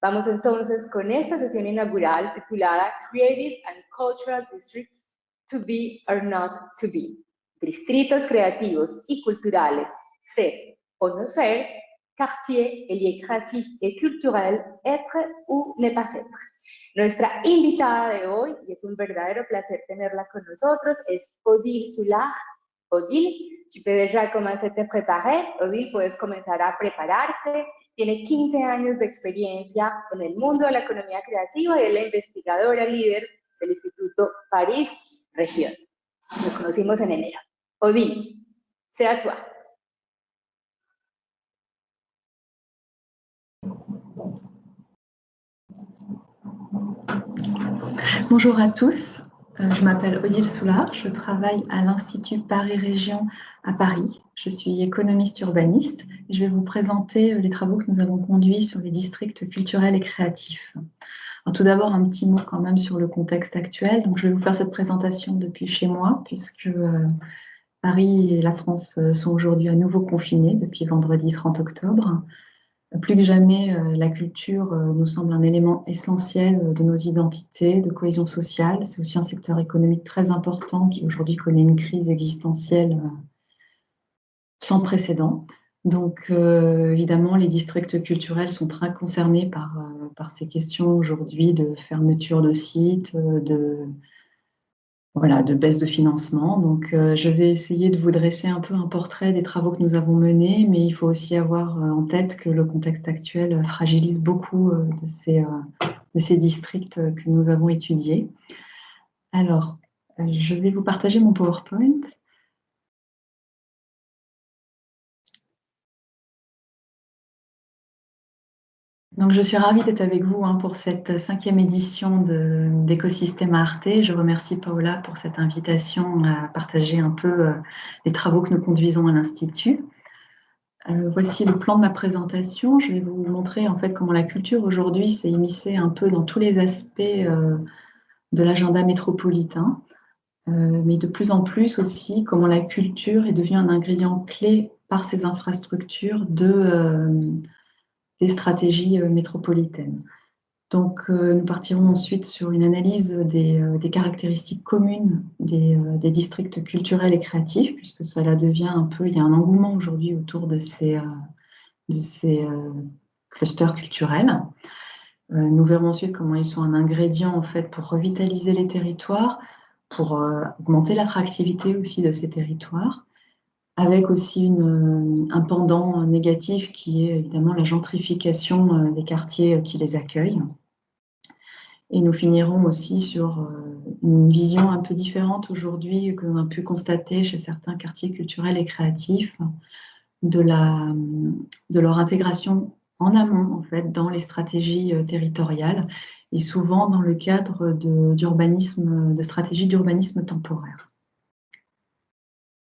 Vamos entonces con esta sesión inaugural titulada Creative and Cultural Districts to Be or Not to Be. Distritos creativos y culturales, ser o no ser, quartier et lieu créatif et culturel, être ou ne pas être. Nuestra invitada de hoy, y es un verdadero placer tenerla con nosotros, es Odile Soulard. Odile, tu peux déjà commencer à te préparer. Odile, puedes comenzar a prepararte. Tiene 15 años de experiencia en el mundo de la economía creativa y es la investigadora líder del Instituto París Región. Nos conocimos en enero. Odile, c'est à toi. Bonjour à tous, je m'appelle Odile Soulard, je travaille à l'Institut Paris Région à Paris. Je suis économiste urbaniste et je vais vous présenter les travaux que nous avons conduits sur les districts culturels et créatifs. Alors, tout d'abord, un petit mot quand même sur le contexte actuel. Donc, je vais vous faire cette présentation depuis chez moi puisque Paris et la France sont aujourd'hui à nouveau confinés depuis vendredi 30 octobre. Plus que jamais, la culture nous semble un élément essentiel de nos identités, de cohésion sociale. C'est aussi un secteur économique très important qui aujourd'hui connaît une crise existentielle sans précédent. Donc, évidemment, les districts culturels sont très concernés par ces questions aujourd'hui de fermeture de sites, de baisse de financement. Donc, je vais essayer de vous dresser un peu un portrait des travaux que nous avons menés, mais il faut aussi avoir en tête que le contexte actuel fragilise beaucoup de ces districts que nous avons étudiés. Alors, je vais vous partager mon PowerPoint. Donc, je suis ravie d'être avec vous pour cette 5e édition d'Écosystème Arte. Je remercie Paola pour cette invitation à partager un peu les travaux que nous conduisons à l'Institut. Voici le plan de ma présentation. Je vais vous montrer en fait comment la culture aujourd'hui s'est immiscée un peu dans tous les aspects de l'agenda métropolitain, mais de plus en plus aussi comment la culture est devenue un ingrédient clé par ses infrastructures des stratégies métropolitaines. Donc, nous partirons ensuite sur une analyse des caractéristiques communes des districts culturels et créatifs, puisque cela devient un peu, il y a un engouement aujourd'hui autour de ces clusters culturels. Nous verrons ensuite comment ils sont un ingrédient en fait pour revitaliser les territoires, pour augmenter l'attractivité aussi de ces territoires, avec aussi un pendant négatif qui est évidemment la gentrification des quartiers qui les accueillent. Et nous finirons aussi sur une vision un peu différente aujourd'hui que l'on a pu constater chez certains quartiers culturels et créatifs de leur intégration en amont, en fait, dans les stratégies territoriales et souvent dans le cadre de stratégies d'urbanisme temporaire.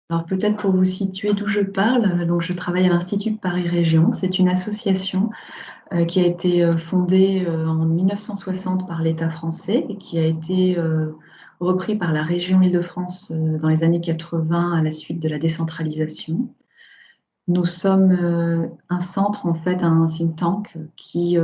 Alors peut-être pour vous situer d'où je parle, donc je travaille à l'Institut Paris Région. C'est une association qui a été fondée en 1960 par l'État français et qui a été repris par la région Île-de-France dans les années 80 à la suite de la décentralisation. Nous sommes un centre, en fait, un think tank qui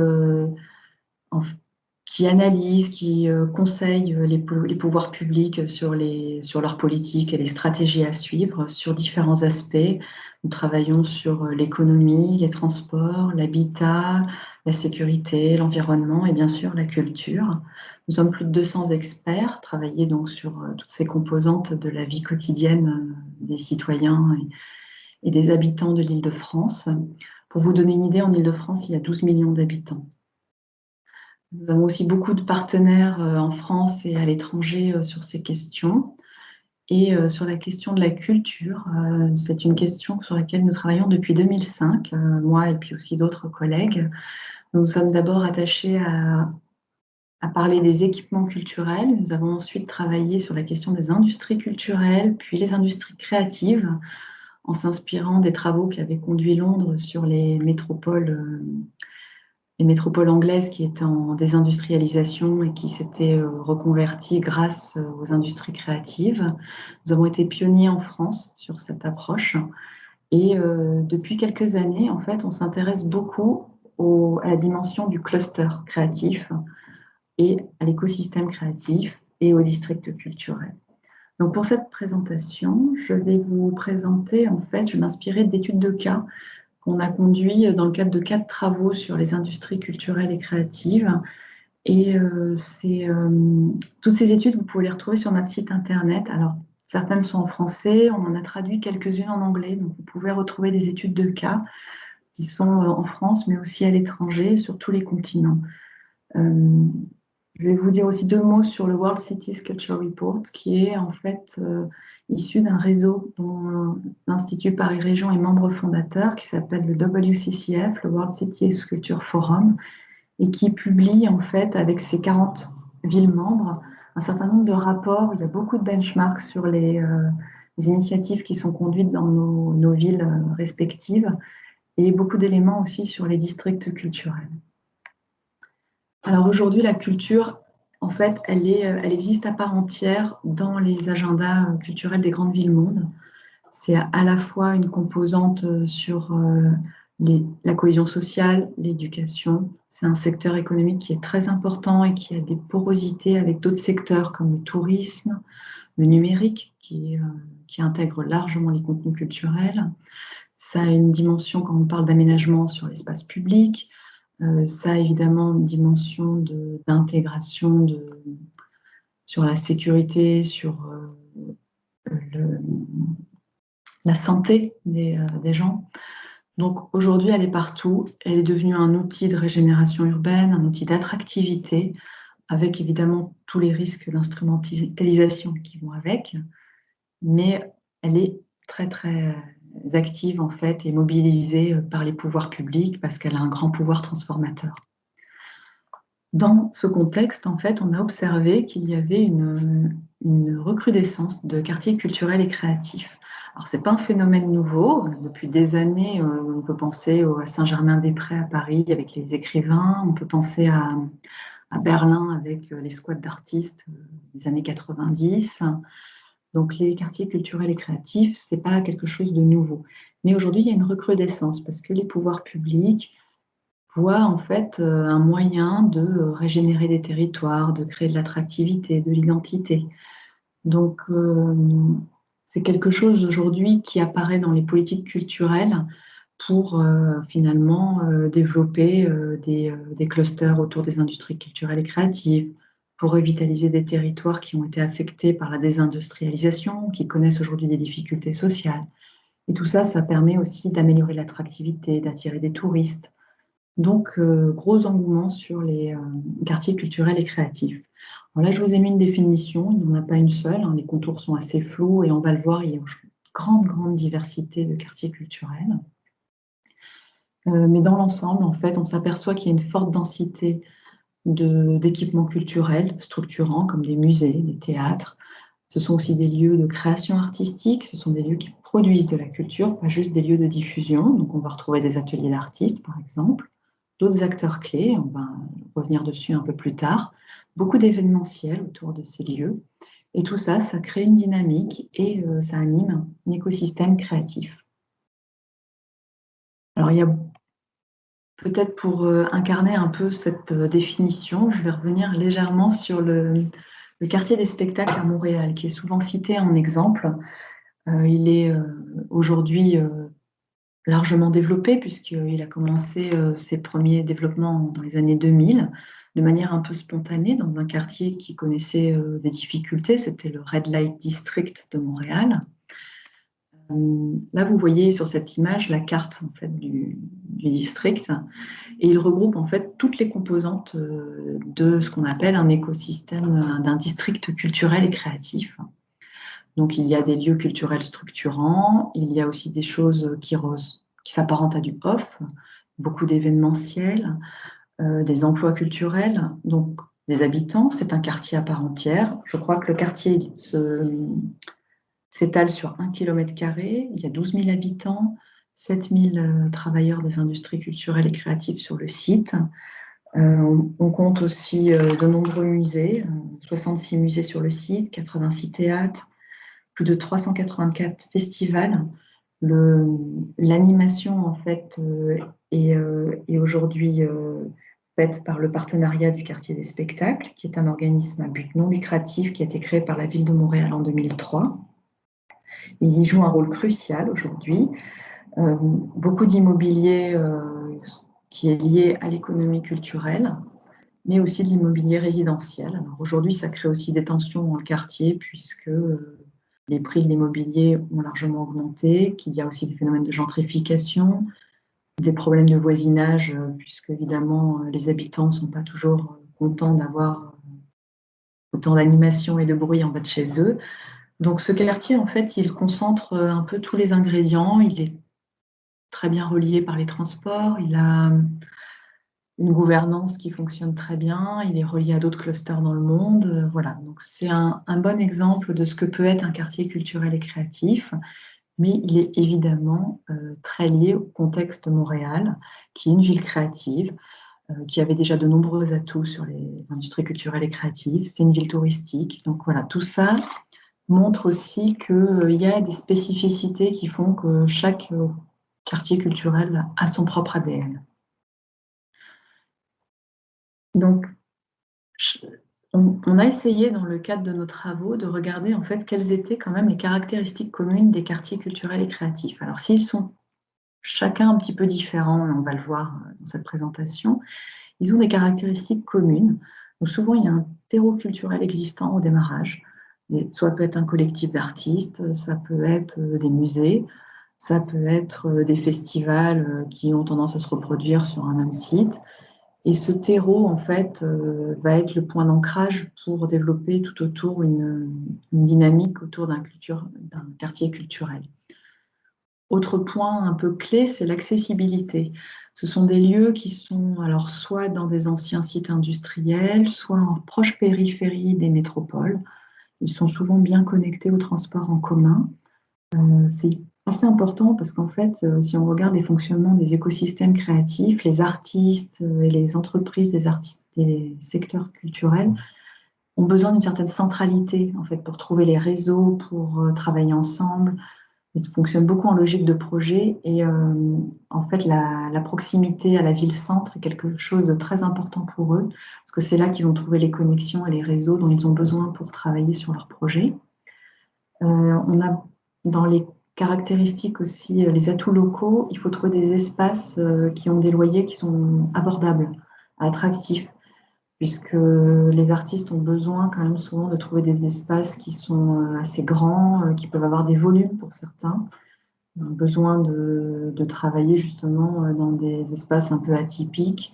analyse, qui conseille les pouvoirs publics sur leurs politiques et les stratégies à suivre sur différents aspects. Nous travaillons sur l'économie, les transports, l'habitat, la sécurité, l'environnement et bien sûr la culture. Nous sommes plus de 200 experts, travaillés donc sur toutes ces composantes de la vie quotidienne des citoyens et des habitants de l'Île-de-France. Pour vous donner une idée, en Île-de-France, il y a 12 millions d'habitants. Nous avons aussi beaucoup de partenaires en France et à l'étranger sur ces questions. Et sur la question de la culture, c'est une question sur laquelle nous travaillons depuis 2005, moi et puis aussi d'autres collègues. Nous sommes d'abord attachés à parler des équipements culturels. Nous avons ensuite travaillé sur la question des industries culturelles, puis les industries créatives, en s'inspirant des travaux qu'avait conduit Londres sur les métropoles anglaises qui étaient en désindustrialisation et qui s'étaient reconverties grâce aux industries créatives. Nous avons été pionniers en France sur cette approche et depuis quelques années, en fait, on s'intéresse beaucoup à la dimension du cluster créatif et à l'écosystème créatif et au district culturel. Donc pour cette présentation, je vais vous présenter, en fait, je vais m'inspirer d'études de cas qu'on a conduit dans le cadre de 4 travaux sur les industries culturelles et créatives. Et toutes ces études, vous pouvez les retrouver sur notre site internet. Alors, certaines sont en français, on en a traduit quelques-unes en anglais, donc vous pouvez retrouver des études de cas qui sont en France, mais aussi à l'étranger, sur tous les continents. Je vais vous dire aussi 2 mots sur le World Cities Culture Report, qui est en fait issu d'un réseau dont l'Institut Paris Région est membre fondateur, qui s'appelle le WCCF, le World Cities Culture Forum, et qui publie en fait avec ses 40 villes membres un certain nombre de rapports. Il y a beaucoup de benchmarks sur les initiatives qui sont conduites dans nos villes respectives et beaucoup d'éléments aussi sur les districts culturels. Alors aujourd'hui, la culture, en fait, elle existe à part entière dans les agendas culturels des grandes villes mondes. C'est à la fois une composante sur la cohésion sociale, l'éducation. C'est un secteur économique qui est très important et qui a des porosités avec d'autres secteurs comme le tourisme, le numérique, qui intègre largement les contenus culturels. Ça a une dimension, quand on parle d'aménagement sur l'espace public, ça a évidemment une dimension d'intégration sur la sécurité, sur la santé des gens. Donc aujourd'hui, elle est partout. Elle est devenue un outil de régénération urbaine, un outil d'attractivité, avec évidemment tous les risques d'instrumentalisation qui vont avec. Mais elle est très, très active en fait et mobilisée par les pouvoirs publics parce qu'elle a un grand pouvoir transformateur. Dans ce contexte, en fait, on a observé qu'il y avait une recrudescence de quartiers culturels et créatifs. Alors, ce n'est pas un phénomène nouveau. Depuis des années, on peut penser à Saint-Germain-des-Prés à Paris avec les écrivains, on peut penser à Berlin avec les squats d'artistes des années 90. Donc, les quartiers culturels et créatifs, ce n'est pas quelque chose de nouveau. Mais aujourd'hui, il y a une recrudescence parce que les pouvoirs publics voient en fait un moyen de régénérer des territoires, de créer de l'attractivité, de l'identité. Donc, c'est quelque chose aujourd'hui qui apparaît dans les politiques culturelles pour finalement développer des clusters autour des industries culturelles et créatives, pour revitaliser des territoires qui ont été affectés par la désindustrialisation, qui connaissent aujourd'hui des difficultés sociales. Et tout ça, ça permet aussi d'améliorer l'attractivité, d'attirer des touristes. Donc, gros engouement sur les quartiers culturels et créatifs. Alors là, je vous ai mis une définition, il n'y en a pas une seule, hein, les contours sont assez flous et on va le voir, il y a une grande diversité de quartiers culturels. Mais dans l'ensemble, en fait, on s'aperçoit qu'il y a une forte densité d'équipements culturels structurants comme des musées, des théâtres. Ce sont aussi des lieux de création artistique, ce sont des lieux qui produisent de la culture, pas juste des lieux de diffusion. Donc on va retrouver des ateliers d'artistes, par exemple, d'autres acteurs clés, on va revenir dessus un peu plus tard, beaucoup d'événementiels autour de ces lieux. Et tout ça, ça crée une dynamique et ça anime un écosystème créatif. Alors il y a peut-être pour incarner un peu cette définition, je vais revenir légèrement sur le quartier des spectacles à Montréal, qui est souvent cité en exemple. Il est aujourd'hui largement développé, puisqu'il a commencé ses premiers développements dans les années 2000, de manière un peu spontanée, dans un quartier qui connaissait des difficultés, c'était le Red Light District de Montréal. Là, vous voyez sur cette image la carte en fait, du district, et il regroupe en fait toutes les composantes de ce qu'on appelle un écosystème d'un district culturel et créatif. Donc il y a des lieux culturels structurants, il y a aussi des choses qui s'apparentent à du off, beaucoup d'événementiels, des emplois culturels, donc des habitants, c'est un quartier à part entière. Je crois que le quartier s'étale sur 1 km², il y a 12 000 habitants, 7 000 travailleurs des industries culturelles et créatives sur le site. On compte aussi de nombreux musées, 66 musées sur le site, 86 théâtres, plus de 384 festivals. L'animation en fait et aujourd'hui faite par le partenariat du Quartier des Spectacles, qui est un organisme à but non lucratif qui a été créé par la ville de Montréal en 2003. Il y joue un rôle crucial aujourd'hui. Beaucoup d'immobilier qui est lié à l'économie culturelle, mais aussi de l'immobilier résidentiel. Alors aujourd'hui, ça crée aussi des tensions dans le quartier, puisque les prix de l'immobilier ont largement augmenté, qu'il y a aussi des phénomènes de gentrification, des problèmes de voisinage, puisque évidemment les habitants ne sont pas toujours contents d'avoir autant d'animation et de bruit en bas de chez eux. Donc ce quartier, en fait, il concentre un peu tous les ingrédients. Il est très bien relié par les transports, il a une gouvernance qui fonctionne très bien, il est relié à d'autres clusters dans le monde. Voilà, donc c'est un bon exemple de ce que peut être un quartier culturel et créatif. Mais il est évidemment très lié au contexte de Montréal, qui est une ville créative, qui avait déjà de nombreux atouts sur les industries culturelles et créatives. C'est une ville touristique. Donc voilà, tout ça montre aussi qu'il y a des spécificités qui font que chaque quartier culturel a son propre ADN. Donc, on a essayé, dans le cadre de nos travaux, de regarder en fait quelles étaient quand même les caractéristiques communes des quartiers culturels et créatifs. Alors, s'ils sont chacun un petit peu différents, et on va le voir dans cette présentation, ils ont des caractéristiques communes. Donc, souvent, il y a un terreau culturel existant au démarrage. Soit peut être un collectif d'artistes, ça peut être des musées, ça peut être des festivals qui ont tendance à se reproduire sur un même site. Et ce terreau, en fait, va être le point d'ancrage pour développer tout autour une dynamique autour d'un quartier culturel. Autre point un peu clé, c'est l'accessibilité. Ce sont des lieux qui sont alors soit dans des anciens sites industriels, soit en proche périphérie des métropoles. Ils sont souvent bien connectés aux transports en commun. C'est assez important parce qu'en fait, si on regarde les fonctionnements des écosystèmes créatifs, les artistes et les entreprises des artistes des secteurs culturels ont besoin d'une certaine centralité en fait pour trouver les réseaux, pour travailler ensemble. Ils fonctionnent beaucoup en logique de projet et en fait la proximité à la ville-centre est quelque chose de très important pour eux parce que c'est là qu'ils vont trouver les connexions et les réseaux dont ils ont besoin pour travailler sur leurs projets. On a dans les caractéristiques aussi les atouts locaux, il faut trouver des espaces qui ont des loyers qui sont abordables, attractifs, puisque les artistes ont besoin quand même souvent de trouver des espaces qui sont assez grands, qui peuvent avoir des volumes pour certains. Ils ont besoin de travailler justement dans des espaces un peu atypiques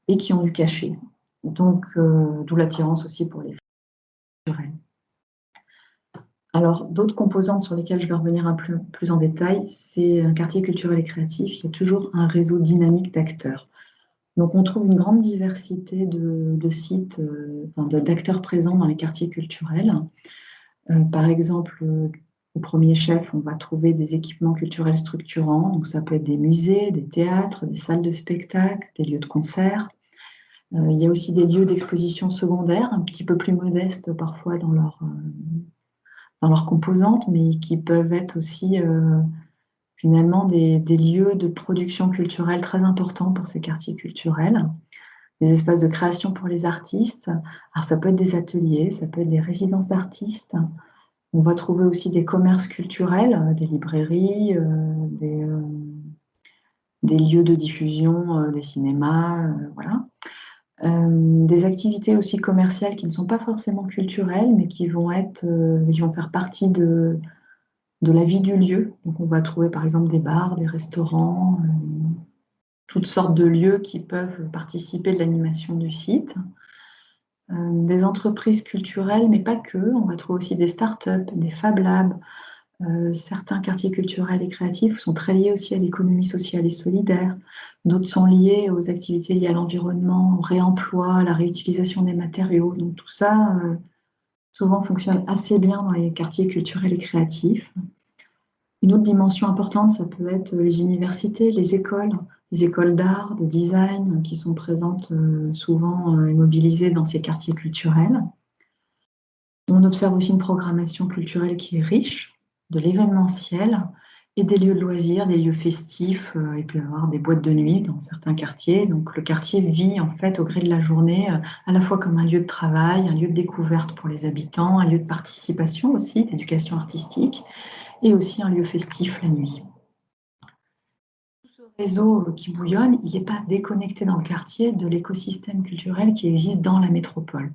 et qui ont du cachet. Donc, d'où l'attirance aussi pour les culturels. Alors, d'autres composantes sur lesquelles je vais revenir un peu plus en détail, c'est un quartier culturel et créatif. Il y a toujours un réseau dynamique d'acteurs. Donc, on trouve une grande diversité de sites, d'acteurs présents dans les quartiers culturels. Par exemple, au premier chef, on va trouver des équipements culturels structurants. Donc, ça peut être des musées, des théâtres, des salles de spectacle, des lieux de concert. Il y a aussi des lieux d'exposition secondaires, un petit peu plus modestes parfois dans leurs composantes, mais qui peuvent être aussi finalement des lieux de production culturelle très importants pour ces quartiers culturels, des espaces de création pour les artistes. Alors ça peut être des ateliers, ça peut être des résidences d'artistes. On va trouver aussi des commerces culturels, des librairies, des lieux de diffusion, des cinémas, voilà. Des activités aussi commerciales qui ne sont pas forcément culturelles, mais qui vont faire partie de la vie du lieu. Donc on va trouver par exemple des bars, des restaurants, toutes sortes de lieux qui peuvent participer de l'animation du site. Des entreprises culturelles, mais pas que. On va trouver aussi des startups, des Fab Labs. Certains quartiers culturels et créatifs sont très liés aussi à l'économie sociale et solidaire. D'autres sont liés aux activités liées à l'environnement, au réemploi, à la réutilisation des matériaux. Donc tout ça, souvent fonctionne assez bien dans les quartiers culturels et créatifs. Une autre dimension importante, ça peut être les universités, les écoles d'art, de design, qui sont présentes souvent et mobilisées dans ces quartiers culturels. On observe aussi une programmation culturelle qui est riche, de l'événementiel, et des lieux de loisirs, des lieux festifs. Il peut y avoir des boîtes de nuit dans certains quartiers. Donc le quartier vit en fait au gré de la journée, à la fois comme un lieu de travail, un lieu de découverte pour les habitants, un lieu de participation aussi, d'éducation artistique, et aussi un lieu festif la nuit. Tout ce réseau qui bouillonne, il n'est pas déconnecté dans le quartier de l'écosystème culturel qui existe dans la métropole.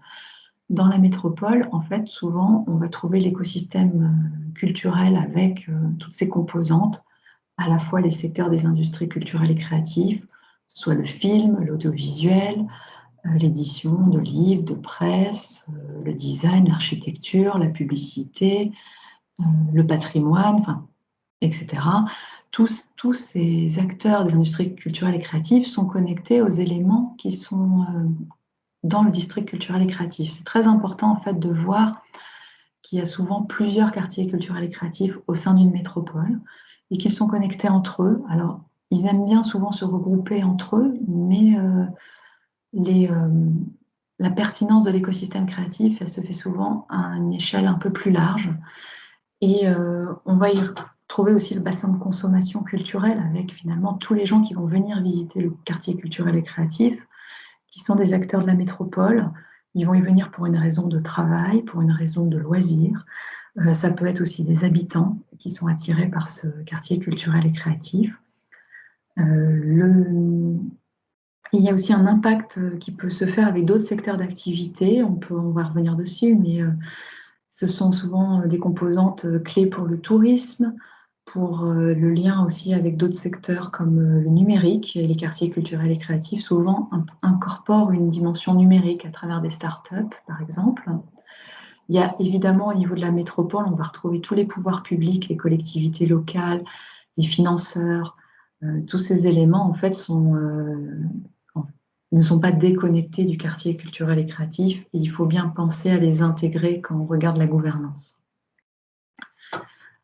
Dans la métropole, en fait, souvent, on va trouver l'écosystème culturel avec toutes ses composantes, à la fois les secteurs des industries culturelles et créatives, que ce soit le film, l'audiovisuel, l'édition de livres, de presse, le design, l'architecture, la publicité, le patrimoine, enfin, etc. Tous ces acteurs des industries culturelles et créatives sont connectés aux éléments qui sont dans le district culturel et créatif. C'est très important en fait de voir qu'il y a souvent plusieurs quartiers culturels et créatifs au sein d'une métropole et qu'ils sont connectés entre eux. Alors, ils aiment bien souvent se regrouper entre eux, mais la pertinence de l'écosystème créatif, elle se fait souvent à une échelle un peu plus large. Et on va y trouver aussi le bassin de consommation culturelle avec finalement tous les gens qui vont venir visiter le quartier culturel et créatif, qui sont des acteurs de la métropole. Ils vont y venir pour une raison de travail, pour une raison de loisir. Ça peut être aussi des habitants qui sont attirés par ce quartier culturel et créatif. Il y a aussi un impact qui peut se faire avec d'autres secteurs d'activité. On va revenir dessus, mais ce sont souvent des composantes clés pour le tourisme, pour le lien aussi avec d'autres secteurs comme le numérique. Et les quartiers culturels et créatifs souvent incorporent une dimension numérique à travers des startups, par exemple. Il y a évidemment au niveau de la métropole, on va retrouver tous les pouvoirs publics, les collectivités locales, les financeurs. Tous ces éléments en fait ne sont pas déconnectés du quartier culturel et créatif, et il faut bien penser à les intégrer quand on regarde la gouvernance.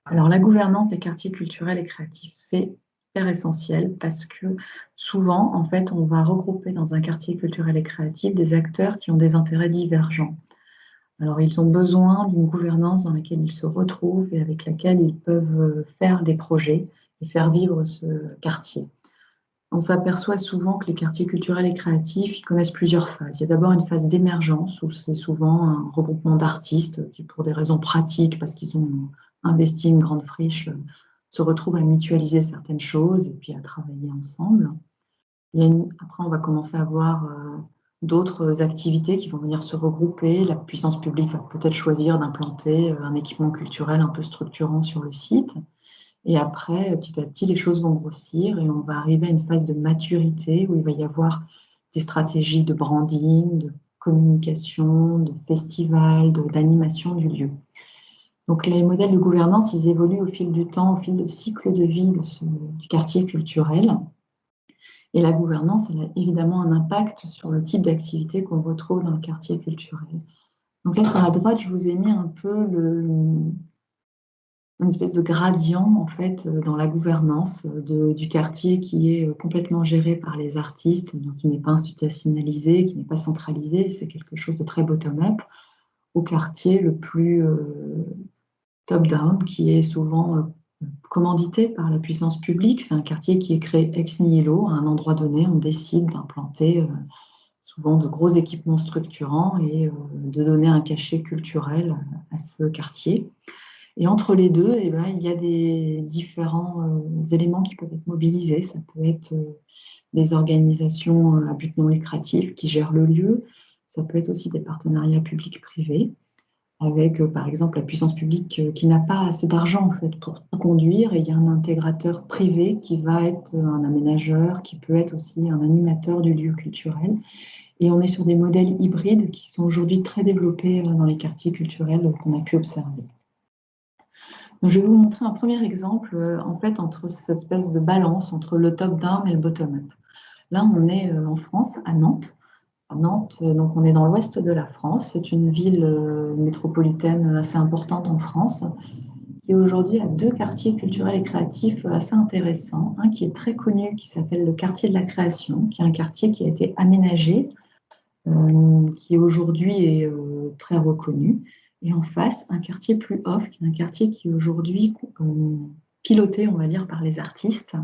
Alors la gouvernance des quartiers culturels et créatifs, c'est hyper essentiel parce que souvent, en fait, on va regrouper dans un quartier culturel et créatif des acteurs qui ont des intérêts divergents. Alors ils ont besoin d'une gouvernance dans laquelle ils se retrouvent et avec laquelle ils peuvent faire des projets et faire vivre ce quartier. On s'aperçoit souvent que les quartiers culturels et créatifs, ils connaissent plusieurs phases. Il y a d'abord une phase d'émergence où c'est souvent un regroupement d'artistes qui, pour des raisons pratiques, parce qu'ils ont investi une grande friche, se retrouvent à mutualiser certaines choses et puis à travailler ensemble. Après, on va commencer à voir d'autres activités qui vont venir se regrouper. La puissance publique va peut-être choisir d'implanter un équipement culturel un peu structurant sur le site. Et après, petit à petit, les choses vont grossir et on va arriver à une phase de maturité où il va y avoir des stratégies de branding, de communication, de festival, d'animation du lieu. Donc les modèles de gouvernance, ils évoluent au fil du temps, au fil du cycle de vie du quartier culturel. Et la gouvernance, elle a évidemment un impact sur le type d'activité qu'on retrouve dans le quartier culturel. Donc là, sur la droite, je vous ai mis un peu une espèce de gradient en fait dans la gouvernance du quartier qui est complètement géré par les artistes, donc qui n'est pas institutionnalisé, qui n'est pas centralisé, c'est quelque chose de très bottom-up, au quartier le plus top-down, qui est souvent commandité par la puissance publique. C'est un quartier qui est créé ex nihilo, à un endroit donné, on décide d'implanter souvent de gros équipements structurants et de donner un cachet culturel à ce quartier. Et entre les deux, eh ben, il y a des différents éléments qui peuvent être mobilisés. Ça peut être des organisations à but non lucratif qui gèrent le lieu. Ça peut être aussi des partenariats publics-privés avec, par exemple, la puissance publique qui n'a pas assez d'argent en fait, pour tout conduire. Et il y a un intégrateur privé qui va être un aménageur, qui peut être aussi un animateur du lieu culturel. Et on est sur des modèles hybrides qui sont aujourd'hui très développés dans les quartiers culturels qu'on a pu observer. Donc, je vais vous montrer un premier exemple en fait entre cette espèce de balance entre le top-down et le bottom-up. Là, on est en France, à Nantes. À Nantes, donc on est dans l'ouest de la France. C'est une ville métropolitaine assez importante en France qui aujourd'hui a deux quartiers culturels et créatifs assez intéressants. Un qui est très connu, qui s'appelle le quartier de la création, qui est un quartier qui a été aménagé, qui aujourd'hui est très reconnu. Et en face, un quartier plus off, qui est un quartier qui aujourd'hui piloté, on va dire, par les artistes,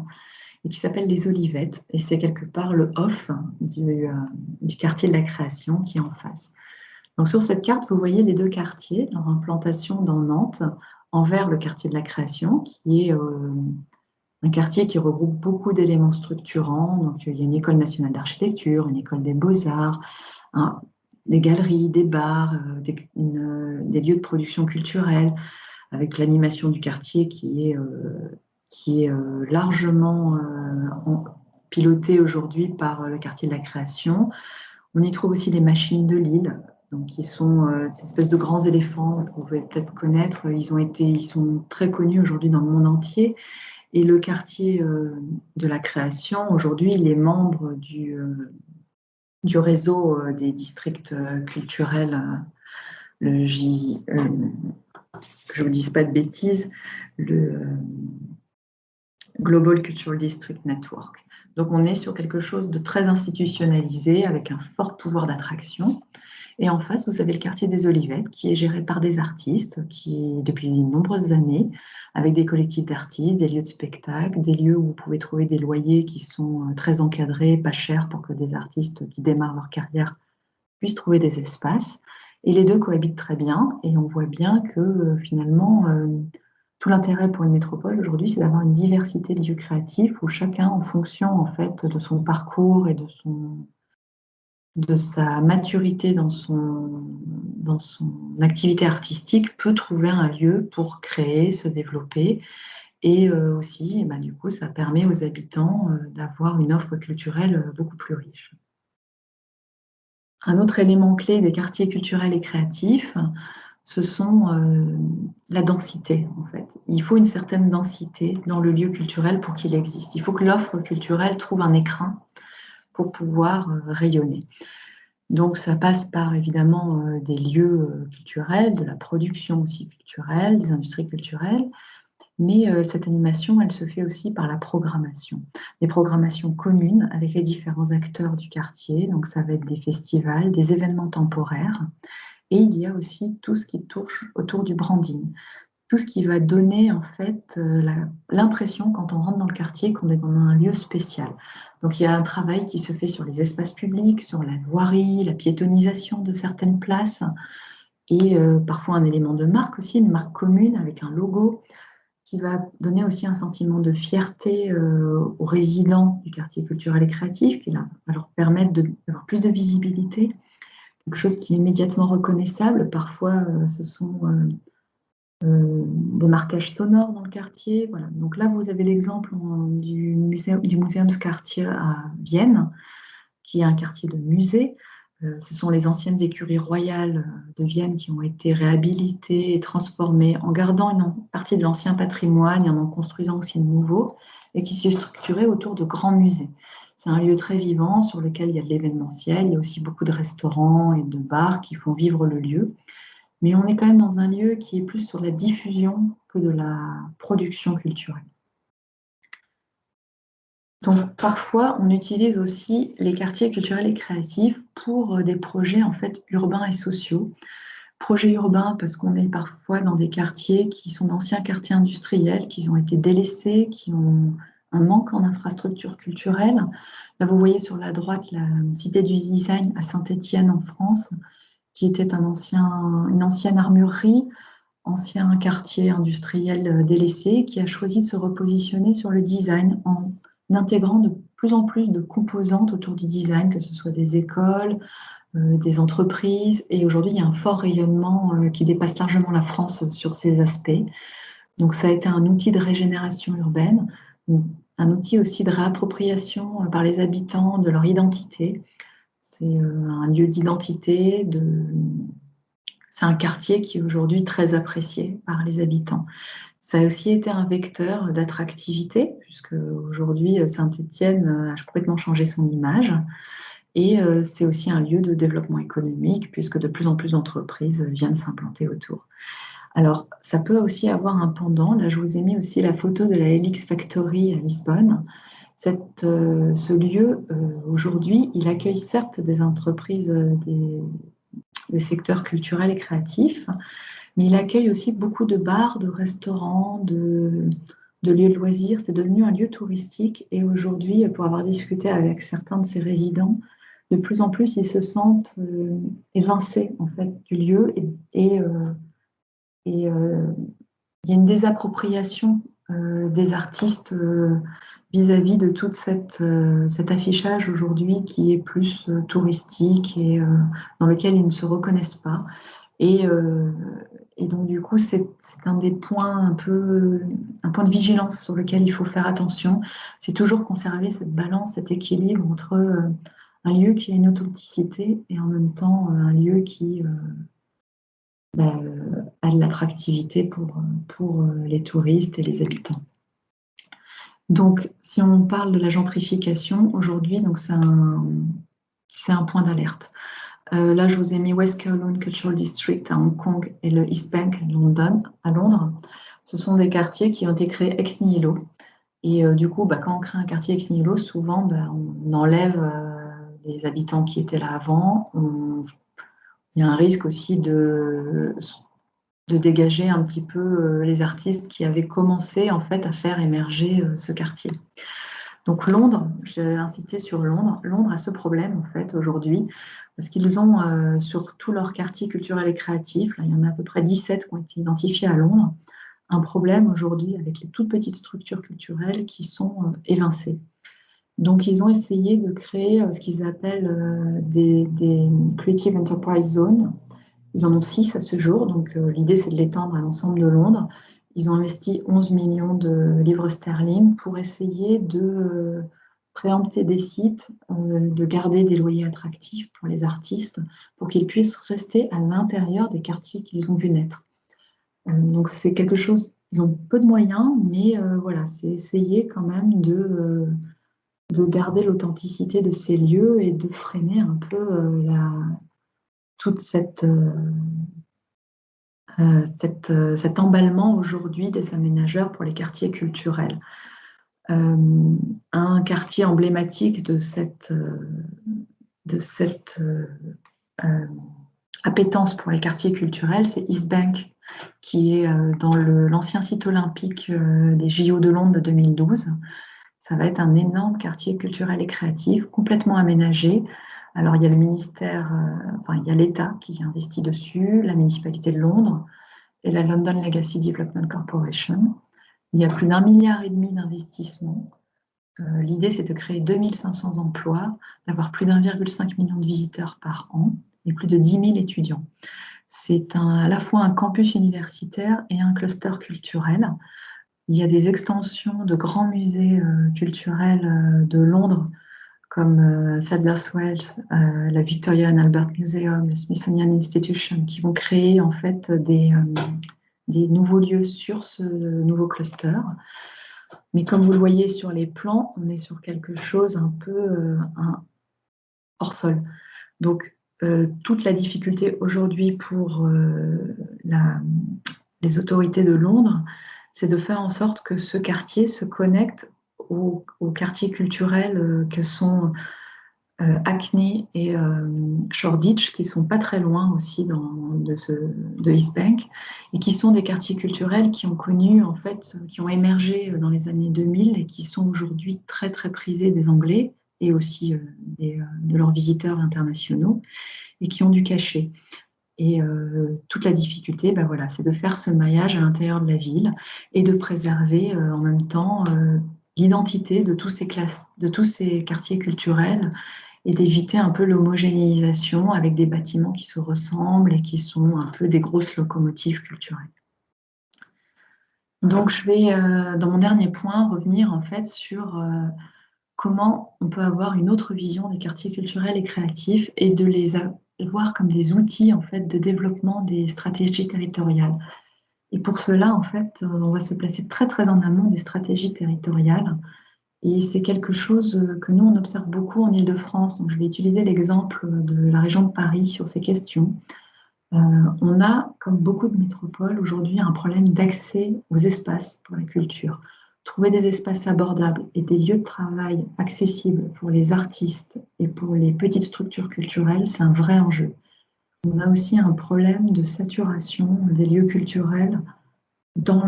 et qui s'appelle Les Olivettes. Et c'est quelque part le off du quartier de la création qui est en face. Donc sur cette carte, vous voyez les deux quartiers, leur implantation dans Nantes, en vert le quartier de la création, qui est un quartier qui regroupe beaucoup d'éléments structurants. Donc il y a une école nationale d'architecture, une école des beaux-arts, des galeries, des bars, des lieux de production culturelle, avec l'animation du quartier qui est largement pilotée aujourd'hui par le quartier de la création. On y trouve aussi les machines de Lille, donc qui sont ces espèces de grands éléphants, vous pouvez peut-être connaître, ils sont très connus aujourd'hui dans le monde entier. Et le quartier de la création, aujourd'hui, il est membre du réseau des districts culturels, le J, que je ne vous dise pas de bêtises, le Global Cultural District Network. Donc on est sur quelque chose de très institutionnalisé, avec un fort pouvoir d'attraction. Et en face, vous avez le quartier des Olivettes, qui est géré par des artistes, qui, depuis de nombreuses années, avec des collectifs d'artistes, des lieux de spectacle, des lieux où vous pouvez trouver des loyers qui sont très encadrés, pas chers, pour que des artistes qui démarrent leur carrière puissent trouver des espaces. Et les deux cohabitent très bien, et on voit bien que finalement, tout l'intérêt pour une métropole aujourd'hui, c'est d'avoir une diversité de lieux créatifs où chacun, en fonction en fait de son parcours et de sa maturité dans son activité artistique, peut trouver un lieu pour créer, se développer. Et aussi, du coup, ça permet aux habitants d'avoir une offre culturelle beaucoup plus riche. Un autre élément clé des quartiers culturels et créatifs, ce sont la densité, en fait. Il faut une certaine densité dans le lieu culturel pour qu'il existe. Il faut que l'offre culturelle trouve un écrin pour pouvoir rayonner. Donc, ça passe par, évidemment, des lieux culturels, de la production aussi culturelle, des industries culturelles, mais cette animation, elle se fait aussi par la programmation. Des programmations communes avec les différents acteurs du quartier, donc ça va être des festivals, des événements temporaires, et il y a aussi tout ce qui tourne autour du branding, tout ce qui va donner en fait l'impression quand on rentre dans le quartier qu'on est dans un lieu spécial. Donc il y a un travail qui se fait sur les espaces publics, sur la voirie, la piétonisation de certaines places, et parfois un élément de marque aussi, une marque commune avec un logo, qui va donner aussi un sentiment de fierté aux résidents du quartier culturel et créatif, qui va leur permettre d'avoir plus de visibilité, quelque chose qui est immédiatement reconnaissable. Parfois, ce sont des marquages sonores dans le quartier. Voilà. Donc là, vous avez l'exemple du Museumsquartier à Vienne, qui est un quartier de musée. Ce sont les anciennes écuries royales de Vienne qui ont été réhabilitées et transformées en gardant une partie de l'ancien patrimoine et en construisant aussi de nouveau, et qui s'est structuré autour de grands musées. C'est un lieu très vivant sur lequel il y a de l'événementiel, il y a aussi beaucoup de restaurants et de bars qui font vivre le lieu. Mais on est quand même dans un lieu qui est plus sur la diffusion que de la production culturelle. Donc parfois, on utilise aussi les quartiers culturels et créatifs pour des projets en fait urbains et sociaux. Projets urbains parce qu'on est parfois dans des quartiers qui sont d'anciens quartiers industriels, qui ont été délaissés, qui ont un manque en infrastructures culturelles. Là, vous voyez sur la droite la Cité du Design à Saint-Étienne en France, qui était une ancienne armurerie, ancien quartier industriel délaissé, qui a choisi de se repositionner sur le design en intégrant de plus en plus de composantes autour du design, que ce soit des écoles, des entreprises. Et aujourd'hui, il y a un fort rayonnement qui dépasse largement la France sur ces aspects. Donc ça a été un outil de régénération urbaine, un outil aussi de réappropriation par les habitants de leur identité. C'est un lieu d'identité, c'est un quartier qui est aujourd'hui très apprécié par les habitants. Ça a aussi été un vecteur d'attractivité, puisque aujourd'hui, Saint-Étienne a complètement changé son image. Et c'est aussi un lieu de développement économique, puisque de plus en plus d'entreprises viennent s'implanter autour. Alors, ça peut aussi avoir un pendant. Là, je vous ai mis aussi la photo de la Helix Factory à Lisbonne. Ce lieu, aujourd'hui, il accueille certes des entreprises des secteurs culturels et créatifs, mais il accueille aussi beaucoup de bars, de restaurants, de de lieu de loisirs, c'est devenu un lieu touristique. Et aujourd'hui, pour avoir discuté avec certains de ses résidents, de plus en plus, ils se sentent évincés en fait, du lieu et il y a une désappropriation des artistes vis-à-vis de tout cet affichage aujourd'hui qui est plus touristique et dans lequel ils ne se reconnaissent pas. Et, et donc, du coup, c'est un des points un point de vigilance sur lequel il faut faire attention. C'est toujours conserver cette balance, cet équilibre entre un lieu qui a une authenticité et en même temps un lieu qui a de l'attractivité pour les touristes et les habitants. Donc, si on parle de la gentrification aujourd'hui, donc c'est un point d'alerte. Là, je vous ai mis West Kowloon Cultural District à Hong Kong et le East Bank à Londres. Ce sont des quartiers qui ont été créés ex nihilo. Et du coup, quand on crée un quartier ex nihilo, souvent, on enlève les habitants qui étaient là avant. Il y a un risque aussi de dégager un petit peu les artistes qui avaient commencé en fait à faire émerger ce quartier. Donc Londres, j'ai insisté sur Londres. Londres a ce problème en fait aujourd'hui parce qu'ils ont sur tout leur quartier culturel et créatif, là, il y en a à peu près 17 qui ont été identifiés à Londres, un problème aujourd'hui avec les toutes petites structures culturelles qui sont évincées. Donc ils ont essayé de créer ce qu'ils appellent des Creative Enterprise Zones. Ils en ont 6 à ce jour, donc l'idée c'est de l'étendre à l'ensemble de Londres. Ils ont investi 11 millions de livres sterling pour essayer de préempter des sites, de garder des loyers attractifs pour les artistes, pour qu'ils puissent rester à l'intérieur des quartiers qu'ils ont vus naître. Donc c'est quelque chose, ils ont peu de moyens, mais voilà, c'est essayer quand même de garder l'authenticité de ces lieux et de freiner un peu toute cet emballement aujourd'hui des aménageurs pour les quartiers culturels. Un quartier emblématique de cette appétence pour les quartiers culturels, c'est East Bank, qui est dans l'ancien site olympique des JO de Londres de 2012. Ça va être un énorme quartier culturel et créatif, complètement aménagé. Alors, il y a le ministère, il y a l'État qui investit dessus, la municipalité de Londres et la London Legacy Development Corporation. Il y a plus d'1,5 milliard d'investissements. L'idée, c'est de créer 2500 emplois, d'avoir plus d'1,5 million de visiteurs par an et plus de 10 000 étudiants. C'est à la fois un campus universitaire et un cluster culturel. Il y a des extensions de grands musées culturels de Londres, comme Sadler's Wells, la Victoria and Albert Museum, le Smithsonian Institution, qui vont créer en fait des nouveaux lieux sur ce nouveau cluster. Mais comme vous le voyez sur les plans, on est sur quelque chose un peu hors sol. Donc, toute la difficulté aujourd'hui pour les autorités de Londres, c'est de faire en sorte que ce quartier se connecte aux quartiers culturels que sont Hackney et Shoreditch, qui sont pas très loin aussi de East Bank, et qui sont des quartiers culturels qui ont connu, en fait, qui ont émergé dans les années 2000 et qui sont aujourd'hui très très prisés des Anglais et aussi de leurs visiteurs internationaux, et qui ont du cachet. Et toute la difficulté, voilà, c'est de faire ce maillage à l'intérieur de la ville et de préserver en même temps l'identité de tous ces quartiers culturels et d'éviter un peu l'homogénéisation avec des bâtiments qui se ressemblent et qui sont un peu des grosses locomotives culturelles. Donc je vais, dans mon dernier point, revenir en fait sur comment on peut avoir une autre vision des quartiers culturels et créatifs et de les voir comme des outils en fait de développement des stratégies territoriales. Et pour cela, en fait, on va se placer très très en amont des stratégies territoriales. Et c'est quelque chose que nous, on observe beaucoup en Île-de-France. Donc, je vais utiliser l'exemple de la région de Paris sur ces questions. On a, comme beaucoup de métropoles, aujourd'hui un problème d'accès aux espaces pour la culture. Trouver des espaces abordables et des lieux de travail accessibles pour les artistes et pour les petites structures culturelles, c'est un vrai enjeu. On a aussi un problème de saturation des lieux culturels dans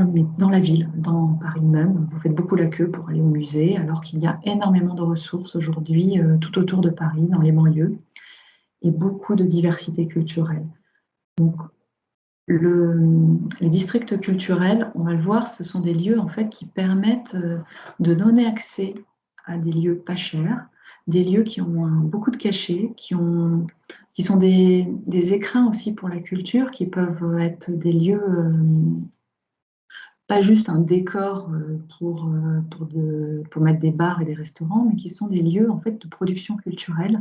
la ville, dans Paris même. Vous faites beaucoup la queue pour aller au musée, alors qu'il y a énormément de ressources aujourd'hui tout autour de Paris, dans les banlieues, et beaucoup de diversité culturelle. Donc, les districts culturels, on va le voir, ce sont des lieux en fait qui permettent de donner accès à des lieux pas chers, des lieux qui ont beaucoup de cachets, qui sont des écrins aussi pour la culture, qui peuvent être des lieux pas juste un décor pour mettre des bars et des restaurants, mais qui sont des lieux en fait de production culturelle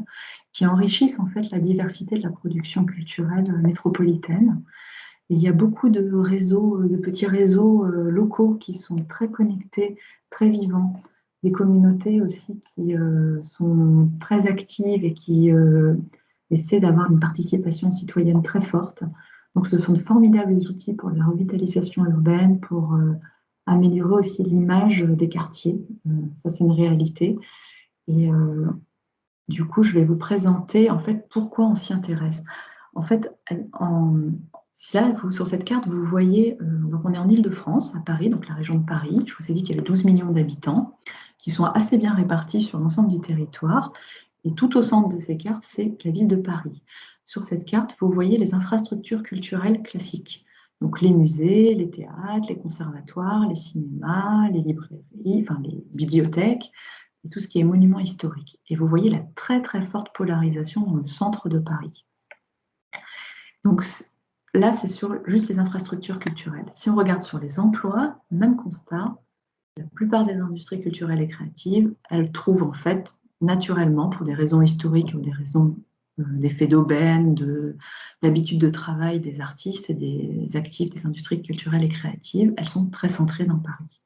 qui enrichissent en fait la diversité de la production culturelle métropolitaine. Il y a beaucoup de réseaux, de petits réseaux locaux qui sont très connectés, très vivants, des communautés aussi qui sont très actives et qui essaient d'avoir une participation citoyenne très forte. Donc ce sont de formidables outils pour la revitalisation urbaine, pour améliorer aussi l'image des quartiers. Ça, c'est une réalité. Et du coup, je vais vous présenter en fait pourquoi on s'y intéresse. En fait, si là, sur cette carte, vous voyez, donc on est en Île-de-France, à Paris, donc la région de Paris. Je vous ai dit qu'il y avait 12 millions d'habitants qui sont assez bien répartis sur l'ensemble du territoire. Et tout au centre de ces cartes, c'est la ville de Paris. Sur cette carte, vous voyez les infrastructures culturelles classiques. Donc les musées, les théâtres, les conservatoires, les cinémas, les librairies, enfin les bibliothèques, et tout ce qui est monument historique. Et vous voyez la très très forte polarisation dans le centre de Paris. Donc là, c'est sur juste les infrastructures culturelles. Si on regarde sur les emplois, même constat, la plupart des industries culturelles et créatives, elles trouvent en fait naturellement, pour des raisons historiques ou des raisons d'effet d'aubaine, d'habitude de travail des artistes et des actifs des industries culturelles et créatives, elles sont très centrées dans Paris.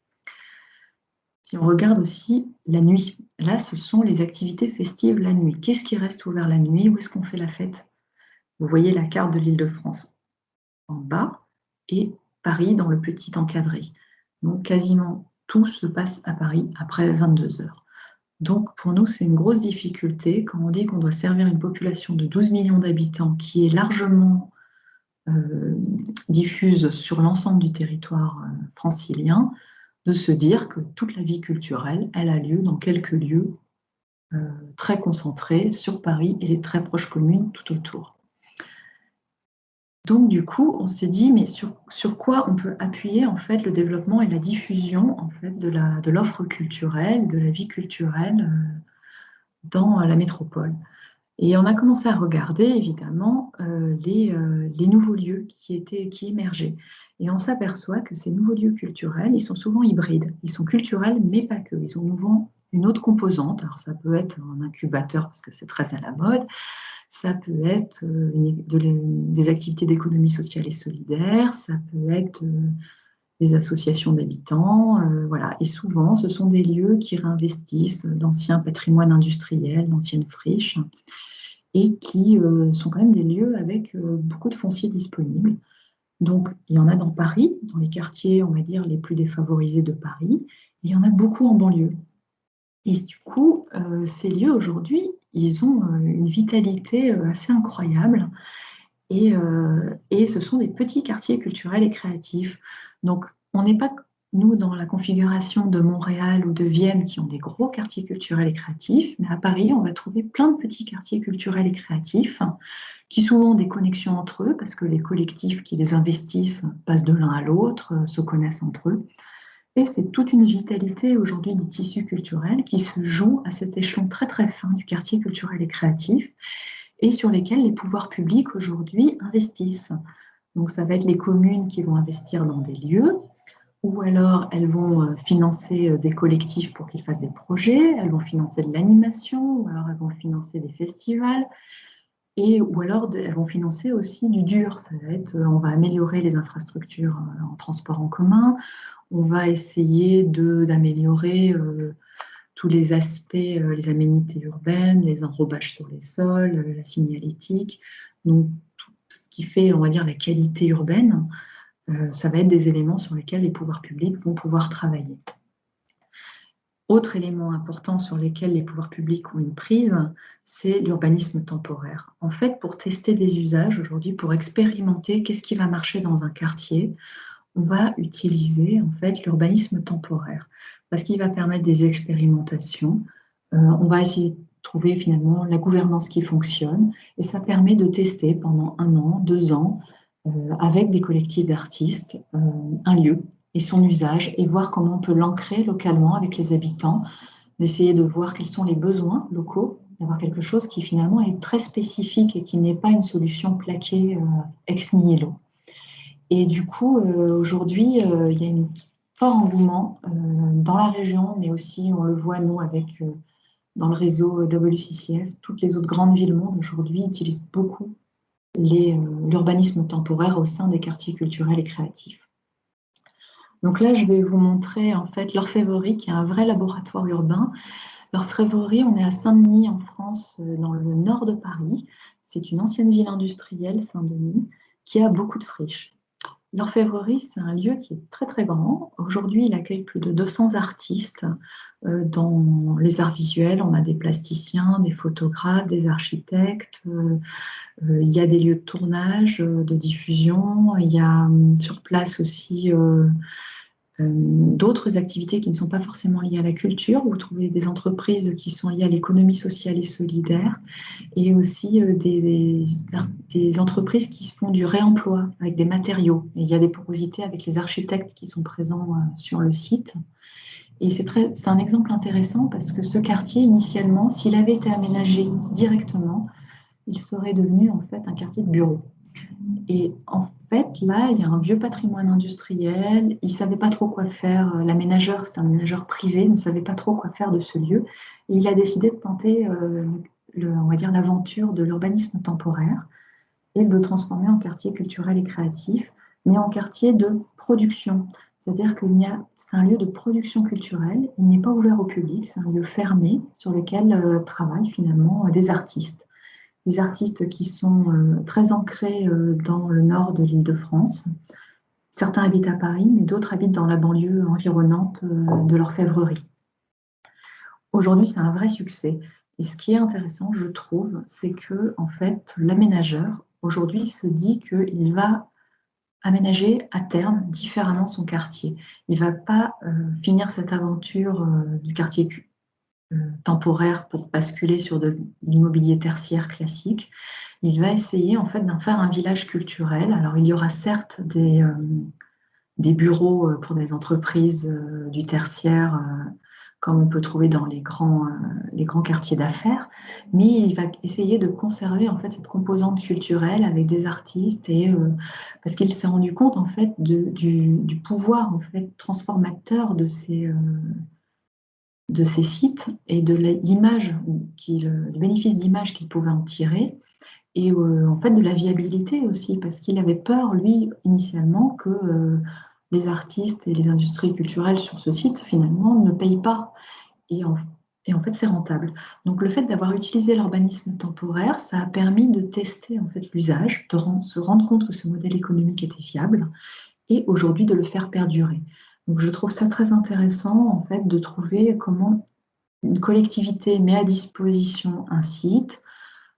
Si on regarde aussi la nuit, là, ce sont les activités festives la nuit. Qu'est-ce qui reste ouvert la nuit? Où est-ce qu'on fait la fête? Vous voyez la carte de l'Île-de-France en bas et Paris dans le petit encadré. Donc, quasiment tout se passe à Paris après 22 heures. Donc, pour nous, c'est une grosse difficulté quand on dit qu'on doit servir une population de 12 millions d'habitants qui est largement diffuse sur l'ensemble du territoire francilien, de se dire que toute la vie culturelle, elle a lieu dans quelques lieux très concentrés sur Paris et les très proches communes tout autour. Donc du coup, on s'est dit, mais sur quoi on peut appuyer en fait le développement et la diffusion en fait de l'offre culturelle, de la vie culturelle dans la métropole. Et on a commencé à regarder évidemment les nouveaux lieux qui émergeaient. Et on s'aperçoit que ces nouveaux lieux culturels, ils sont souvent hybrides. Ils sont culturels, mais pas que. Ils ont souvent une autre composante. Alors ça peut être un incubateur parce que c'est très à la mode. Ça peut être des activités d'économie sociale et solidaire. Ça peut être des associations d'habitants. Voilà. Et souvent, ce sont des lieux qui réinvestissent d'anciens patrimoines industriels, d'anciennes friches et qui sont quand même des lieux avec beaucoup de foncier disponible. Donc, il y en a dans Paris, dans les quartiers, on va dire, les plus défavorisés de Paris, et il y en a beaucoup en banlieue. Et du coup, ces lieux, aujourd'hui, ils ont une vitalité assez incroyable, et ce sont des petits quartiers culturels et créatifs. Donc, on n'est pas, nous, dans la configuration de Montréal ou de Vienne, qui ont des gros quartiers culturels et créatifs, mais à Paris, on va trouver plein de petits quartiers culturels et créatifs, qui souvent ont des connexions entre eux, parce que les collectifs qui les investissent passent de l'un à l'autre, se connaissent entre eux. Et c'est toute une vitalité aujourd'hui du tissu culturel qui se joue à cet échelon très très fin du quartier culturel et créatif, et sur lesquels les pouvoirs publics aujourd'hui investissent. Donc ça va être les communes qui vont investir dans des lieux, ou alors elles vont financer des collectifs pour qu'ils fassent des projets, elles vont financer de l'animation, ou alors elles vont financer des festivals, ou alors elles vont financer aussi du dur. Ça va être, on va améliorer les infrastructures en transport en commun, on va essayer d'améliorer tous les aspects, les aménités urbaines, les enrobages sur les sols, la signalétique. Donc, tout ce qui fait, on va dire, la qualité urbaine, ça va être des éléments sur lesquels les pouvoirs publics vont pouvoir travailler. Autre élément important sur lequel les pouvoirs publics ont une prise, c'est l'urbanisme temporaire. En fait, pour tester des usages aujourd'hui, pour expérimenter qu'est-ce qui va marcher dans un quartier, on va utiliser en fait l'urbanisme temporaire parce qu'il va permettre des expérimentations. On va essayer de trouver finalement la gouvernance qui fonctionne et ça permet de tester pendant 1 an, 2 ans avec des collectifs d'artistes un lieu et son usage et voir comment on peut l'ancrer localement avec les habitants, d'essayer de voir quels sont les besoins locaux, d'avoir quelque chose qui finalement est très spécifique et qui n'est pas une solution plaquée ex nihilo. Et du coup, aujourd'hui, il y a un fort engouement dans la région, mais aussi on le voit nous avec dans le réseau WCCF, toutes les autres grandes villes mondes aujourd'hui utilisent beaucoup l'urbanisme temporaire au sein des quartiers culturels et créatifs. Donc là, je vais vous montrer en fait l'Orfèvrerie, qui est un vrai laboratoire urbain. L'Orfèvrerie, on est à Saint-Denis en France, dans le nord de Paris. C'est une ancienne ville industrielle, Saint-Denis, qui a beaucoup de friches. L'Orfèvrerie, c'est un lieu qui est très très grand. Aujourd'hui, il accueille plus de 200 artistes dans les arts visuels. On a des plasticiens, des photographes, des architectes. Il y a des lieux de tournage, de diffusion. Il y a sur place aussi d'autres activités qui ne sont pas forcément liées à la culture. Vous trouvez des entreprises qui sont liées à l'économie sociale et solidaire et aussi des entreprises qui font du réemploi avec des matériaux. Et il y a des porosités avec les architectes qui sont présents sur le site. Et c'est un exemple intéressant parce que ce quartier, initialement, s'il avait été aménagé directement, il serait devenu en fait un quartier de bureaux. Et en fait, là, il y a un vieux patrimoine industriel. Il ne savait pas trop quoi faire. L'aménageur, c'est un aménageur privé, ne savait pas trop quoi faire de ce lieu. Et il a décidé de tenter, on va dire, l'aventure de l'urbanisme temporaire et de le transformer en quartier culturel et créatif, mais en quartier de production. C'est-à-dire que c'est un lieu de production culturelle. Il n'est pas ouvert au public. C'est un lieu fermé sur lequel travaillent finalement des artistes. Des artistes qui sont très ancrés dans le nord de l'Île-de-France. Certains habitent à Paris, mais d'autres habitent dans la banlieue environnante de l'Orfèvrerie. Aujourd'hui, c'est un vrai succès. Et ce qui est intéressant, je trouve, c'est que en fait, l'aménageur, aujourd'hui, se dit qu'il va aménager à terme différemment son quartier. Il ne va pas finir cette aventure du quartier temporaire pour basculer sur de l'immobilier tertiaire classique. Il va essayer en fait d'en faire un village culturel. Alors il y aura certes des bureaux pour des entreprises du tertiaire, comme on peut trouver dans les grands quartiers d'affaires, mais il va essayer de conserver en fait cette composante culturelle avec des artistes et parce qu'il s'est rendu compte en fait du pouvoir en fait transformateur de ces sites et de l'image, le bénéfice d'image qu'il pouvait en tirer, et en fait de la viabilité aussi, parce qu'il avait peur, lui, initialement, que les artistes et les industries culturelles sur ce site, finalement, ne payent pas. Et en fait, c'est rentable. Donc, le fait d'avoir utilisé l'urbanisme temporaire, ça a permis de tester en fait l'usage, de se rendre compte que ce modèle économique était viable, et aujourd'hui de le faire perdurer. Donc, je trouve ça très intéressant, en fait, de trouver comment une collectivité met à disposition un site,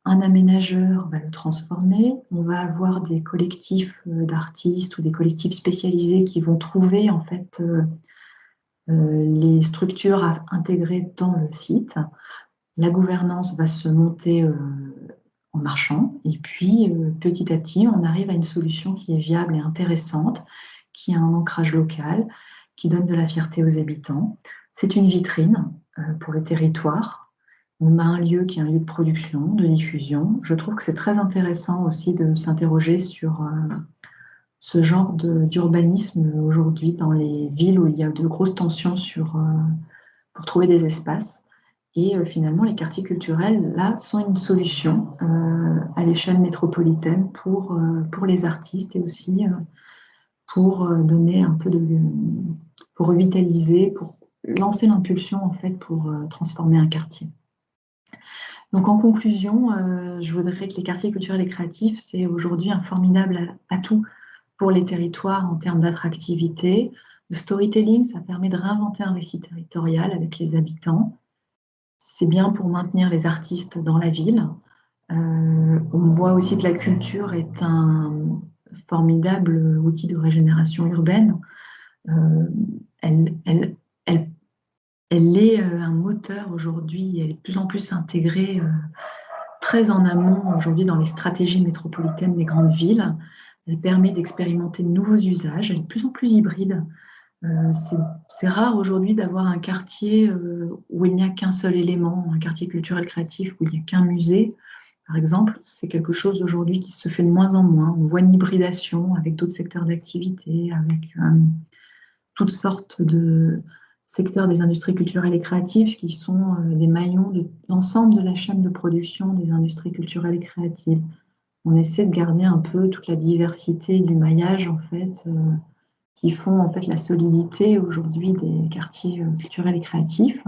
un aménageur va le transformer, on va avoir des collectifs d'artistes ou des collectifs spécialisés qui vont trouver en fait les structures à intégrer dans le site. La gouvernance va se monter en marchant et puis petit à petit on arrive à une solution qui est viable et intéressante, qui a un ancrage local, qui donne de la fierté aux habitants. C'est une vitrine pour le territoire. On a un lieu qui est un lieu de production, de diffusion. Je trouve que c'est très intéressant aussi de s'interroger sur ce genre d'urbanisme aujourd'hui dans les villes où il y a de grosses tensions pour trouver des espaces. Et finalement, les quartiers culturels, là, sont une solution à l'échelle métropolitaine pour les artistes et aussi pour donner un peu pour revitaliser, pour lancer l'impulsion en fait pour transformer un quartier. Donc en conclusion, je voudrais que les quartiers culturels et créatifs, c'est aujourd'hui un formidable atout pour les territoires en termes d'attractivité, de storytelling, ça permet de réinventer un récit territorial avec les habitants. C'est bien pour maintenir les artistes dans la ville. On voit aussi que la culture est formidable outil de régénération urbaine. Elle est un moteur aujourd'hui, elle est de plus en plus intégrée très en amont aujourd'hui dans les stratégies métropolitaines des grandes villes. Elle permet d'expérimenter de nouveaux usages, elle est de plus en plus hybride. C'est rare aujourd'hui d'avoir un quartier où il n'y a qu'un seul élément, un quartier culturel créatif où il n'y a qu'un musée. Par exemple, c'est quelque chose aujourd'hui qui se fait de moins en moins. On voit une hybridation avec d'autres secteurs d'activité, avec toutes sortes de secteurs des industries culturelles et créatives qui sont des maillons de l'ensemble de la chaîne de production des industries culturelles et créatives. On essaie de garder un peu toute la diversité du maillage, en fait, qui font en fait la solidité aujourd'hui des quartiers culturels et créatifs.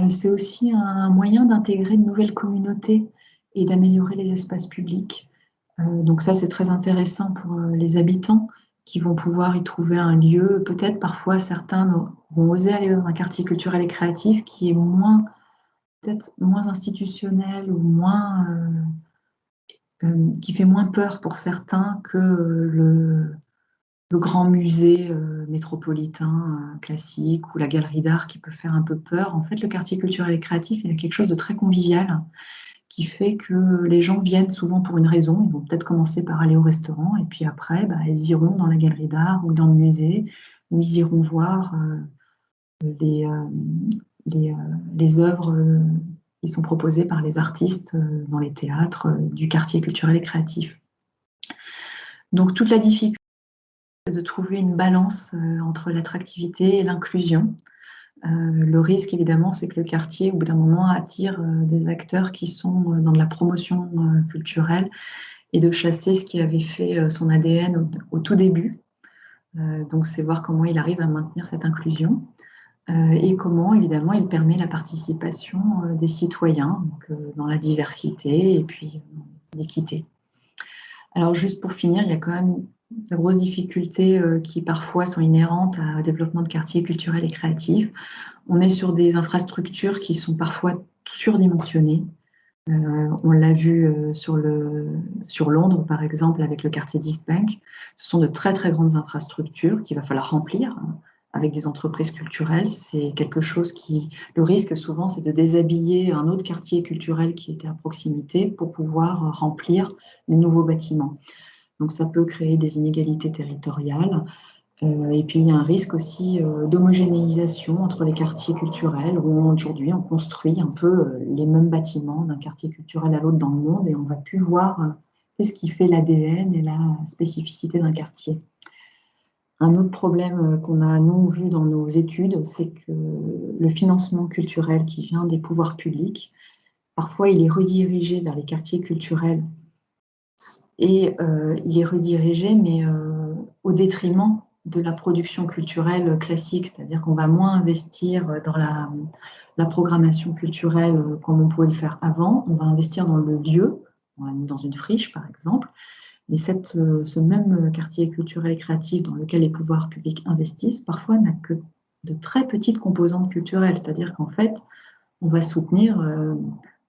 C'est aussi un moyen d'intégrer de nouvelles communautés et d'améliorer les espaces publics. Donc ça, c'est très intéressant pour les habitants qui vont pouvoir y trouver un lieu. Peut-être parfois certains vont oser aller dans un quartier culturel et créatif qui est peut-être moins institutionnel ou qui fait moins peur pour certains que le grand musée métropolitain classique ou la galerie d'art qui peut faire un peu peur. En fait, le quartier culturel et créatif, il y a quelque chose de très convivial qui fait que les gens viennent souvent pour une raison. Ils vont peut-être commencer par aller au restaurant et puis après, ils iront dans la galerie d'art ou dans le musée, où ils iront voir les œuvres qui sont proposées par les artistes dans les théâtres du quartier culturel et créatif. Donc toute la difficulté, c'est de trouver une balance entre l'attractivité et l'inclusion. Le risque, évidemment, c'est que le quartier, au bout d'un moment, attire des acteurs qui sont dans de la promotion culturelle et de chasser ce qui avait fait son ADN au tout début. Donc, c'est voir comment il arrive à maintenir cette inclusion et comment, évidemment, il permet la participation des citoyens donc, dans la diversité et puis l'équité. Alors, juste pour finir, il y a quand même de grosses difficultés qui parfois sont inhérentes au développement de quartiers culturels et créatifs. On est sur des infrastructures qui sont parfois surdimensionnées. On l'a vu sur Londres, par exemple, avec le quartier d'East Bank. Ce sont de très, très grandes infrastructures qu'il va falloir remplir avec des entreprises culturelles. C'est quelque chose le risque souvent, c'est de déshabiller un autre quartier culturel qui était à proximité pour pouvoir remplir les nouveaux bâtiments. Donc ça peut créer des inégalités territoriales. Et puis il y a un risque aussi d'homogénéisation entre les quartiers culturels où aujourd'hui on construit un peu les mêmes bâtiments d'un quartier culturel à l'autre dans le monde et on ne va plus voir qu'est-ce qui fait l'ADN et la spécificité d'un quartier. Un autre problème qu'on a, nous, vu dans nos études, c'est que le financement culturel qui vient des pouvoirs publics, parfois il est redirigé vers les quartiers culturels et il est redirigé, mais au détriment de la production culturelle classique, c'est-à-dire qu'on va moins investir dans la programmation culturelle comme on pouvait le faire avant, on va investir dans le lieu, dans une friche par exemple, mais ce même quartier culturel et créatif dans lequel les pouvoirs publics investissent, parfois n'a que de très petites composantes culturelles, c'est-à-dire qu'en fait, on va soutenir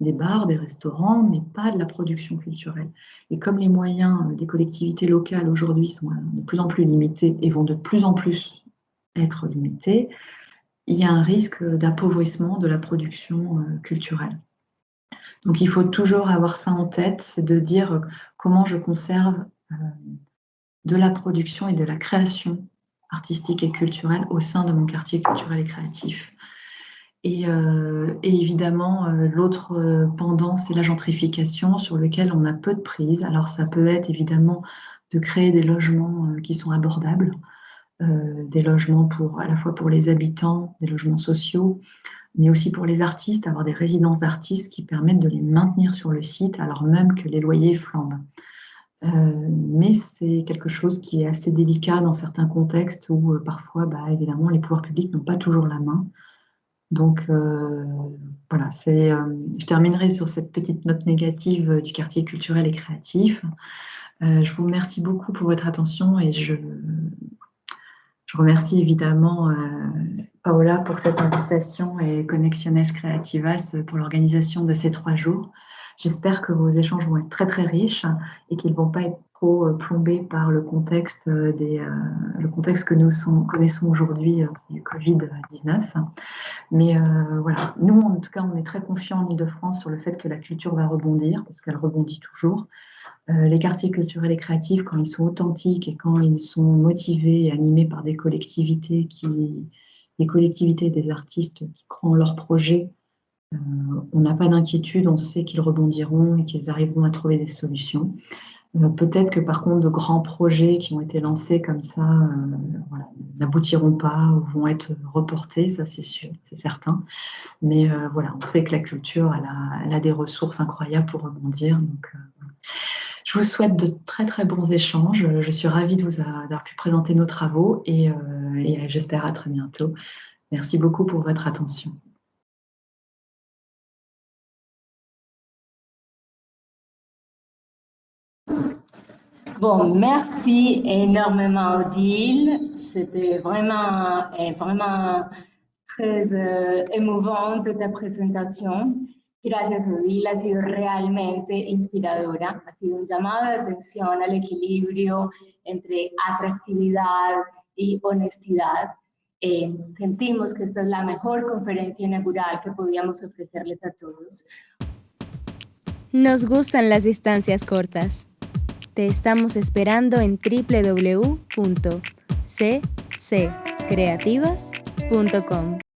des bars, des restaurants, mais pas de la production culturelle. Et comme les moyens des collectivités locales aujourd'hui sont de plus en plus limités et vont de plus en plus être limités, il y a un risque d'appauvrissement de la production culturelle. Donc il faut toujours avoir ça en tête, c'est de dire comment je conserve de la production et de la création artistique et culturelle au sein de mon quartier culturel et créatif. Et évidemment, l'autre pendant, c'est la gentrification sur lequel on a peu de prise. Alors ça peut être évidemment de créer des logements qui sont abordables, des logements à la fois pour les habitants, des logements sociaux, mais aussi pour les artistes, avoir des résidences d'artistes qui permettent de les maintenir sur le site alors même que les loyers flambent. Mais c'est quelque chose qui est assez délicat dans certains contextes où parfois, évidemment, les pouvoirs publics n'ont pas toujours la main. Donc voilà, je terminerai sur cette petite note négative du quartier culturel et créatif. Je vous remercie beaucoup pour votre attention et je remercie évidemment Paola pour cette invitation et Conexiones Creativas pour l'organisation de ces 3 jours. J'espère que vos échanges vont être très très riches et qu'ils ne vont pas être trop trop plombée par le contexte le contexte que nous connaissons aujourd'hui, c'est le Covid-19. Mais voilà, nous, en tout cas, on est très confiants en Île-de-France sur le fait que la culture va rebondir, parce qu'elle rebondit toujours. Les quartiers culturels et créatifs, quand ils sont authentiques et quand ils sont motivés et animés par des collectivités des artistes qui croient en leurs projets, on n'a pas d'inquiétude, on sait qu'ils rebondiront et qu'ils arriveront à trouver des solutions. Peut-être que par contre, de grands projets qui ont été lancés comme ça voilà, n'aboutiront pas ou vont être reportés, ça c'est sûr, c'est certain. Mais voilà, on sait que la culture, elle a des ressources incroyables pour rebondir. Donc, je vous souhaite de très très bons échanges. Je suis ravie d'avoir pu présenter nos travaux et j'espère à très bientôt. Merci beaucoup pour votre attention. Bon, merci énormément Odile. C'était vraiment très émouvante ta presentación. Gracias Odile, ha sido realmente inspiradora. Ha sido un llamado de atención al equilibrio entre atractividad y honestidad. Sentimos que esta es la mejor conferencia inaugural que podíamos ofrecerles a todos. Nos gustan las distancias cortas. Te estamos esperando en www.cccreativas.com.